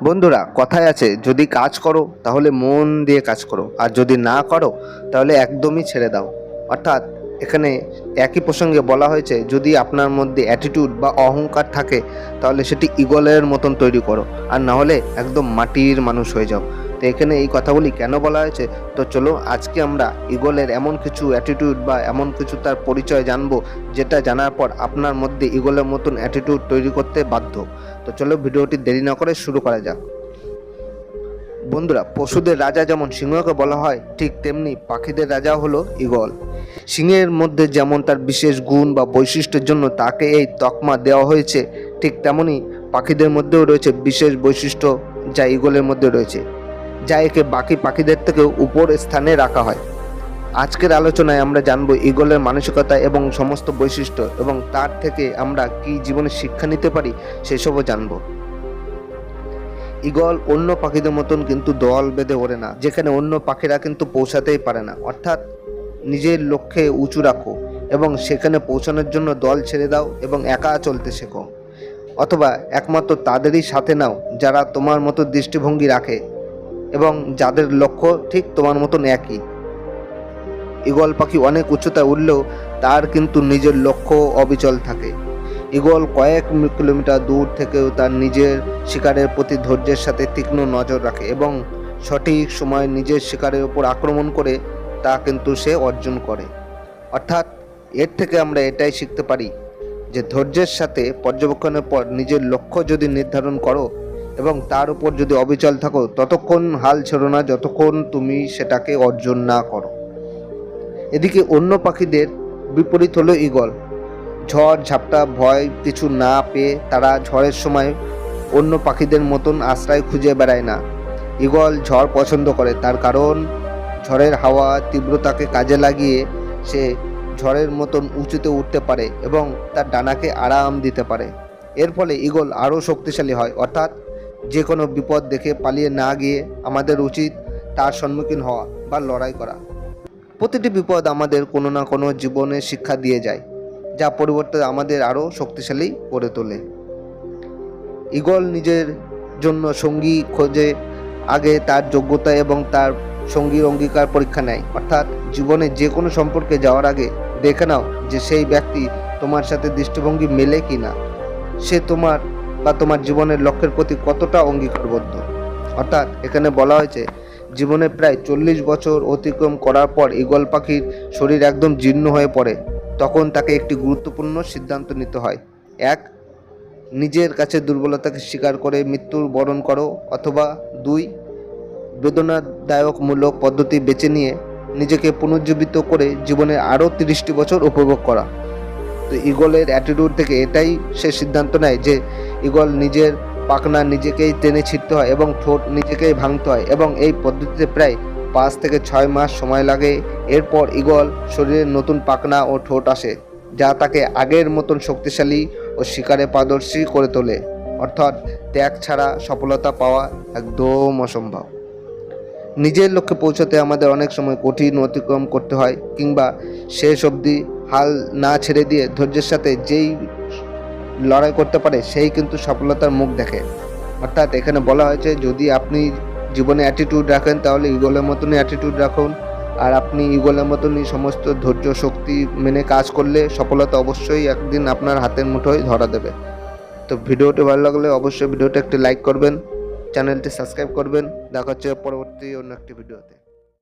বন্ধুরা, কথায় আছে যদি কাজ করো তাহলে মন দিয়ে কাজ করো, আর যদি না করো তাহলে একদমই ছেড়ে দাও। অর্থাৎ এখানে একই প্রসঙ্গে বলা হয়েছে, যদি আপনার মধ্যে অ্যাটিটিউড বা অহংকার থাকে তাহলে সেটি ঈগলের মতন তৈরি করো, আর না হলে একদম মাটির মানুষ হয়ে যাও। তো এখানে এই কথাগুলি কেন বলা হয়েছে, তো চলো আজকে আমরা ঈগলের এমন কিছু অ্যাটিটিউড বা এমন কিছু তার পরিচয় জানবো, যেটা জানার পর আপনার মধ্যে ঈগলের মতন অ্যাটিটিউড তৈরি করতে বাধ্য। তো চলো ভিডিওটি দেরি না করে শুরু করা যাক। বন্ধুরা, পশুদের রাজা যেমন সিংহকে বলা হয়, ঠিক তেমনি পাখিদের রাজা হলো ঈগল। সিংহের মধ্যে যেমন তার বিশেষ গুণ বা বৈশিষ্ট্যের জন্য তাকে এই তকমা দেওয়া হয়েছে, ঠিক তেমনি পাখিদের মধ্যেও রয়েছে বিশেষ বৈশিষ্ট্য যা ঈগলের মধ্যে রয়েছে, যা একে বাকি পাখিদের থেকেও উপর স্থানে রাখা হয়। আজকের আলোচনায় আমরা জানবো ঈগলের মানসিকতা এবং সমস্ত বৈশিষ্ট্য, এবং তার থেকে আমরা কি জীবনে শিক্ষা নিতে পারি সেসবও জানবো। ঈগল অন্য পাখিদের মতন কিন্তু দল বেঁধে ওড়ে না, যেখানে অন্য পাখিরা কিন্তু পৌঁছাতেই পারে না। অর্থাৎ নিজের লক্ষ্যে উঁচু রাখো এবং সেখানে পৌঁছানোর জন্য দল ছেড়ে দাও এবং একা চলতে শেখো, অথবা একমাত্র তাদেরই সাথে নাও যারা তোমার মতো দৃষ্টিভঙ্গি রাখে এবং যাদের লক্ষ্য ঠিক তোমার মতন একই। ঈগল পাখি অনেক উচ্চতায় উঠলেও তার কিন্তু নিজের লক্ষ্য অবিচল থাকে। ঈগল কয়েক কিলোমিটার দূর থেকেও তার নিজের শিকারের প্রতি ধৈর্যের সাথে তীক্ষ্ণ নজর রাখে এবং সঠিক সময়ে নিজের শিকারের উপর আক্রমণ করে তা কিন্তু সে অর্জন করে। অর্থাৎ এর থেকে আমরা এটাই শিখতে পারি যে ধৈর্যের সাথে পর্যবেক্ষণের পর নিজের লক্ষ্য যদি নির্ধারণ করো এবং তার উপর যদি অবিচল থাকো, ততক্ষণ হাল ছেড়ো না যতক্ষণ তুমি সেটাকে অর্জন না করো। এদিকে অন্য পাখিদের বিপরীত হলো ঈগল। ঝড় ঝাপটা ভয় কিছু না পেয়ে তারা ঝড়ের সময় অন্য পাখিদের মতন আশ্রয় খুঁজে বেড়ায় না। ঈগল ঝড় পছন্দ করে, তার কারণ ঝড়ের হাওয়া তীব্রতাকে কাজে লাগিয়ে সে ঝড়ের মতন উঁচুতে উঠতে পারে এবং তার ডানাকে আরাম দিতে পারে। এর ফলে ঈগল আরও শক্তিশালী হয়। অর্থাৎ যে কোনো বিপদ দেখে পালিয়ে না গিয়ে আমাদের উচিত তার সম্মুখীন হওয়া বা লড়াই করা। প্রতিটি বিপদ আমাদের কোনো না কোনো জীবনে শিক্ষা দিয়ে যায়, যা পরিবর্তে আমাদের আরও শক্তিশালী করে তোলে। ঈগল নিজের জন্য সঙ্গী খোঁজে আগে তার যোগ্যতা এবং তার সঙ্গীর অঙ্গীকার পরীক্ষা নেয়। অর্থাৎ জীবনে যে কোনো সম্পর্কে যাওয়ার আগে দেখে নাও যে সেই ব্যক্তি তোমার সাথে দৃষ্টিভঙ্গি মেলে কি না, সে তোমার বা তোমার জীবনের লক্ষ্যের প্রতি কতটা অঙ্গীকারবদ্ধ। অর্থাৎ এখানে বলা হয়েছে, জীবনে প্রায় 40 বছর অতিক্রম করার পর ঈগল পাখির শরীর একদম জীর্ণ হয়ে পড়ে। তখন তাকে একটি গুরুত্বপূর্ণ সিদ্ধান্ত নিতে হয়। এক, নিজের কাছে দুর্বলতাকে স্বীকার করে মৃত্যুর বরণ করো, অথবা 2, বেদনাদায়কমূলক পদ্ধতি বেছে নিয়ে নিজেকে পুনর্জীবিত করে জীবনের আরও 30টি বছর উপভোগ করা। তো ঈগলের অ্যাটিটিউড থেকে এটাই সে সিদ্ধান্ত নেয় যে ঈগল নিজের পাখনা নিজেকেই টেনে ছিঁড়তে হয় এবং ঠোঁট নিজেকেই ভাঙতে হয়, এবং এই পদ্ধতিতে প্রায় 5 থেকে 6 মাস সময় লাগে। এরপর ঈগল শরীরে নতুন পাখনা ও ঠোঁট আসে, যা তাকে আগের মতন শক্তিশালী ও শিকারে পারদর্শী করে তোলে। অর্থাৎ ত্যাগ ছাড়া সফলতা পাওয়া একদম অসম্ভব। নিজের লক্ষ্যে পৌঁছাতে আমাদের অনেক সময় কঠিন অতিক্রম করতে হয়, কিংবা শেষ অবধি হাল না ছেড়ে দিয়ে ধৈর্যের সাথে যেই লড়াই করতে পারে সেই কিন্তু সফলতার মুখ দেখে। অর্থাৎ এখানে বলা হয়েছে, যদি আপনি জীবনে অ্যাটিটিউড রাখেন তাহলে ঈগলের মতনই অ্যাটিটিউড রাখুন, আর আপনি ঈগলের মতনই সমস্ত ধৈর্য শক্তি মেনে কাজ করলে সফলতা অবশ্যই একদিন আপনার হাতের মুঠোয় ধরা দেবে। তো ভিডিওটি ভালো লাগলে অবশ্যই ভিডিওটা একটি লাইক করবেন, চ্যানেলটি সাবস্ক্রাইব করবেন। দেখা হচ্ছে পরবর্তী অন্য একটি ভিডিওতে।